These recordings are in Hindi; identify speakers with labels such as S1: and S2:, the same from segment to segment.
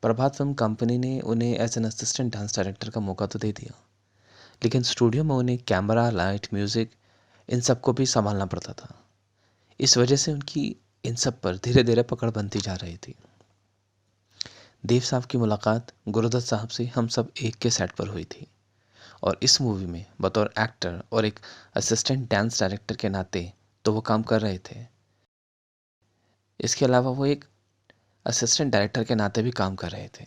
S1: प्रभात फिल्म कंपनी ने उन्हें as an assistant dance director का मौका तो दे दिया, लेकिन स्टूडियो में उन्हें कैमरा, लाइट, म्यूज़िक इन सब को भी संभालना पड़ता था। इस वजह से उनकी इन सब पर धीरे धीरे पकड़ बनती जा रही थी। देव साहब की मुलाकात गुरुदत्त साहब से हम सब एक के सेट पर हुई थी, और इस मूवी में बतौर एक्टर और एक असिस्टेंट डांस डायरेक्टर के नाते तो वो काम कर रहे थे, इसके अलावा वो एक असिस्टेंट डायरेक्टर के नाते भी काम कर रहे थे।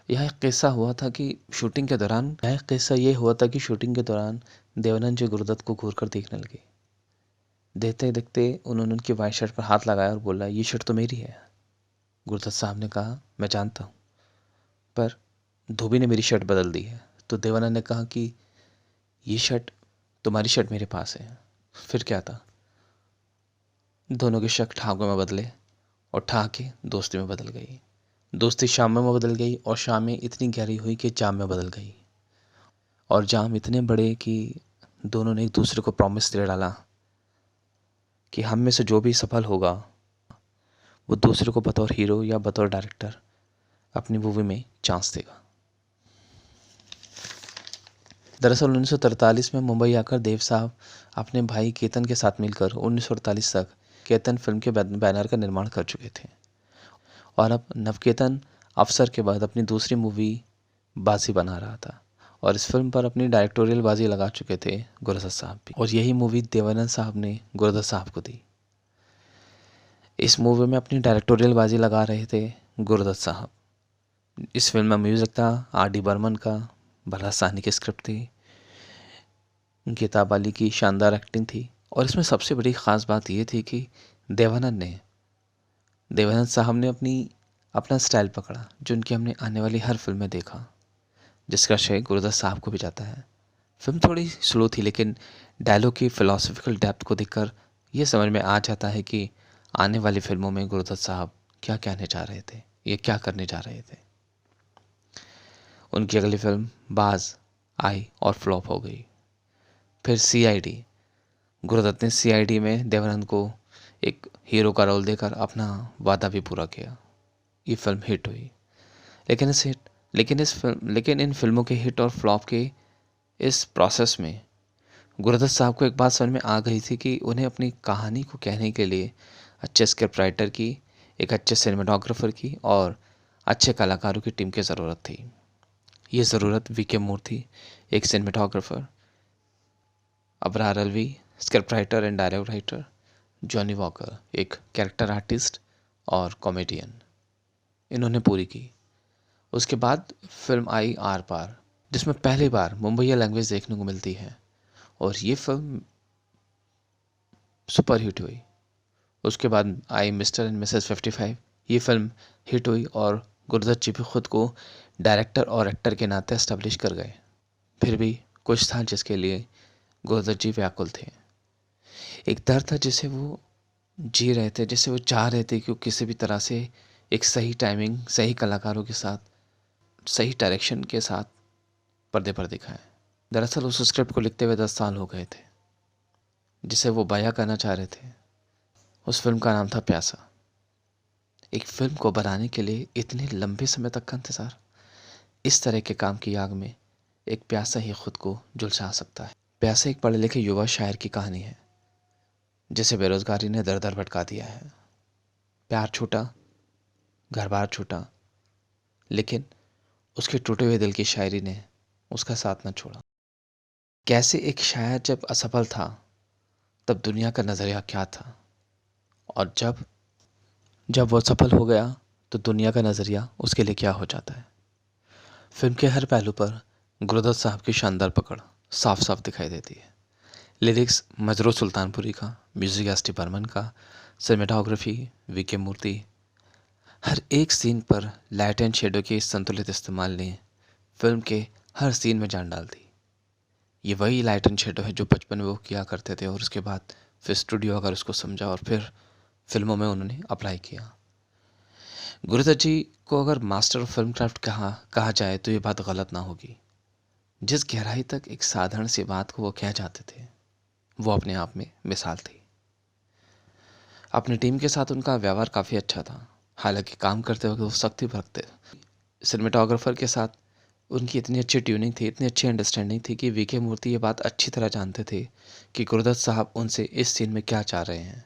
S1: यह एक किस्सा हुआ था कि शूटिंग के दौरान देवानंद जी गुरुदत्त को घूर कर देखने लगे। देखते देखते उन्होंने उनकी वाइट शर्ट पर हाथ लगाया और बोला, ये शर्ट तो मेरी है। गुरुदत्त साहब ने कहा, मैं जानता हूँ, पर धोबी ने मेरी शर्ट बदल दी है। तो देवानंद ने कहा कि ये शर्ट, तुम्हारी शर्ट मेरे पास है। फिर क्या था, दोनों के शक ठाकुर में बदले और ठहाके दोस्ती में बदल गई। दोस्ती शाम में बदल गई और शामें इतनी गहरी हुई कि जाम में बदल गई, और जाम इतने बड़े कि दोनों ने एक दूसरे को प्रॉमिस दे डाला कि हम में से जो भी सफल होगा वो दूसरे को बतौर हीरो या बतौर डायरेक्टर अपनी मूवी में चांस देगा। दरअसल 1943 में मुंबई आकर देव साहब अपने भाई केतन के साथ मिलकर 1948 तक केतन फिल्म के बैनर का निर्माण कर चुके थे, और अब नवकेतन अवसर के बाद अपनी दूसरी मूवी बाजी बना रहा था, और इस फिल्म पर अपनी डायरेक्टोरियल बाजी लगा चुके थे गुरुदत्त साहब भी, और यही मूवी देवानंद साहब ने गुरुदत्त साहब को दी। इस मूवी में अपनी डायरेक्टोरियल बाजी लगा रहे थे गुरुदत्त साहब। इस फिल्म में म्यूजिक था R.D. बर्मन का, भरत साहनी की स्क्रिप्ट थी, गीता बाली की शानदार एक्टिंग थी, और इसमें सबसे बड़ी ख़ास बात ये थी कि देवानंद साहब ने अपना स्टाइल पकड़ा, जो उनकी हमने आने वाली हर फिल्म में देखा, जिसका श्रेय गुरुदत्त साहब को भी जाता है। फिल्म थोड़ी स्लो थी, लेकिन डायलॉग की फिलोसफिकल डेप्थ को देखकर ये समझ में आ जाता है कि आने वाली फिल्मों में गुरुदत्त साहब क्या कहने जा रहे थे, ये क्या करने जा रहे थे। उनकी अगली फिल्म बाज आई और फ्लॉप हो गई। फिर CID, गुरुदत्त ने CID में देवानंद को एक हीरो का रोल देकर अपना वादा भी पूरा किया। ये फिल्म हिट हुई, लेकिन इन फिल्मों के हिट और फ्लॉप के इस प्रोसेस में गुरुदत्त साहब को एक बात समझ में आ गई थी कि उन्हें अपनी कहानी को कहने के लिए अच्छे स्क्रिप्ट राइटर की, एक अच्छे सिनेमाटोग्राफर की और अच्छे कलाकारों की टीम की ज़रूरत थी। ये ज़रूरत VK मूर्ति, एक cinematographer, Abrar Alvi, script writer and dialogue writer, Johnny Walker, एक कैरेक्टर आर्टिस्ट और कॉमेडियन, इन्होंने पूरी की। उसके बाद फिल्म आई आर पार, जिसमें पहली बार मुंबईया लैंग्वेज देखने को मिलती है, और ये फिल्म सुपर हिट हुई। उसके बाद आई मिस्टर एंड मिसेस 55, ये फिल्म हिट हुई और गुरुदत्त जी भी खुद को डायरेक्टर और एक्टर के नाते एस्टेब्लिश कर गए। फिर भी कुछ था जिसके लिए गुरुदत्त जी व्याकुल थे। एक दर्द था जिसे वो जी रहे थे, जिसे वो चाह रहे थे कि वो किसी भी तरह से एक सही टाइमिंग, सही कलाकारों के साथ, सही डायरेक्शन के साथ पर्दे पर दिखाएं। दरअसल उस स्क्रिप्ट को लिखते हुए 10 साल हो गए थे, जिसे वो बयां करना चाह रहे थे। उस फिल्म का नाम था प्यासा। एक फिल्म को बनाने के लिए इतने लंबे समय तक का इंतजार, इस तरह के काम की आग में एक प्यासा ही खुद को झुलसा सकता है। प्यासा एक पढ़े लिखे युवा शायर की कहानी है, जिसे बेरोजगारी ने दर दर भटका दिया है। प्यार छूटा, घर बार छूटा, लेकिन उसके टूटे हुए दिल की शायरी ने उसका साथ न छोड़ा। कैसे एक शायर जब असफल था तब दुनिया का नज़रिया क्या था, और जब वो सफल हो गया तो दुनिया का नज़रिया उसके लिए क्या हो जाता है। फिल्म के हर पहलू पर गुरुदत्त साहब की शानदार पकड़ साफ साफ दिखाई देती है। लिरिक्स मजरू सुल्तानपुरी का, म्यूजिक S.D. बर्मन का, सिनेमाटोग्राफी VK मूर्ति, हर एक सीन पर लाइट एंड शेडो के इस संतुलित इस्तेमाल ने फिल्म के हर सीन में जान डाल दी। ये वही लाइट एंड शेडो है जो बचपन में वो किया करते थे, और उसके बाद फिर स्टूडियो अगर उसको समझा और फिर फिल्मों में उन्होंने अप्लाई किया। गुरुदत्त जी को अगर मास्टर ऑफ फिल्म क्राफ्ट कहा जाए तो ये बात गलत ना होगी। जिस गहराई तक एक साधारण सी बात को वो कह जाते थे, वो अपने आप में मिसाल थी। अपनी टीम के साथ उनका व्यवहार काफ़ी अच्छा था। हालांकि काम करते वक्त वो सख्ती बरतते। सिनेमेटोग्राफर के साथ उनकी इतनी अच्छी ट्यूनिंग थी, इतनी अच्छी अंडरस्टैंडिंग थी कि वीके मूर्ति ये बात अच्छी तरह जानते थे कि गुरुदत्त साहब उनसे इस सीन में क्या चाह रहे हैं,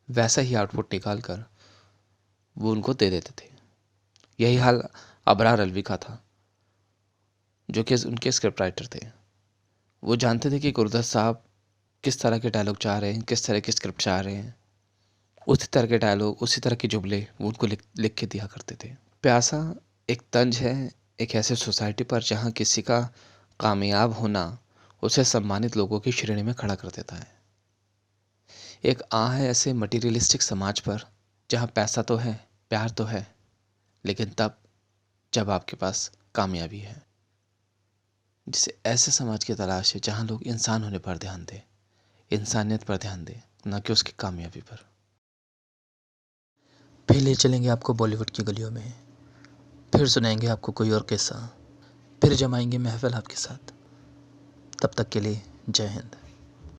S1: वैसा ही आउटपुट निकाल कर वो उनको दे देते थे। यही हाल अबरार अलवी का था, जो कि उनके स्क्रिप्ट राइटर थे। वो जानते थे कि गुरुदत्त साहब किस तरह के डायलॉग चाह रहे हैं, किस तरह की स्क्रिप्ट चाह रहे हैं, उसी तरह के डायलॉग, उसी तरह के जुमले वो उनको लिख के दिया करते थे। प्यासा एक तंज है एक ऐसी सोसाइटी पर जहाँ किसी का कामयाब होना उसे सम्मानित लोगों की श्रेणी में खड़ा कर देता है। एक आह है ऐसे मटीरियलिस्टिक समाज पर जहाँ पैसा तो है, प्यार तो है, लेकिन तब जब आपके पास कामयाबी है। जिसे ऐसे समाज की तलाश है जहाँ लोग इंसान होने पर ध्यान दें, इंसानियत पर ध्यान दें, न कि उसकी कामयाबी पर। फिर ले चलेंगे आपको बॉलीवुड की गलियों में, फिर सुनाएंगे आपको कोई और किस्सा, फिर जमाएंगे महफिल आपके साथ। तब तक के लिए जय हिंद।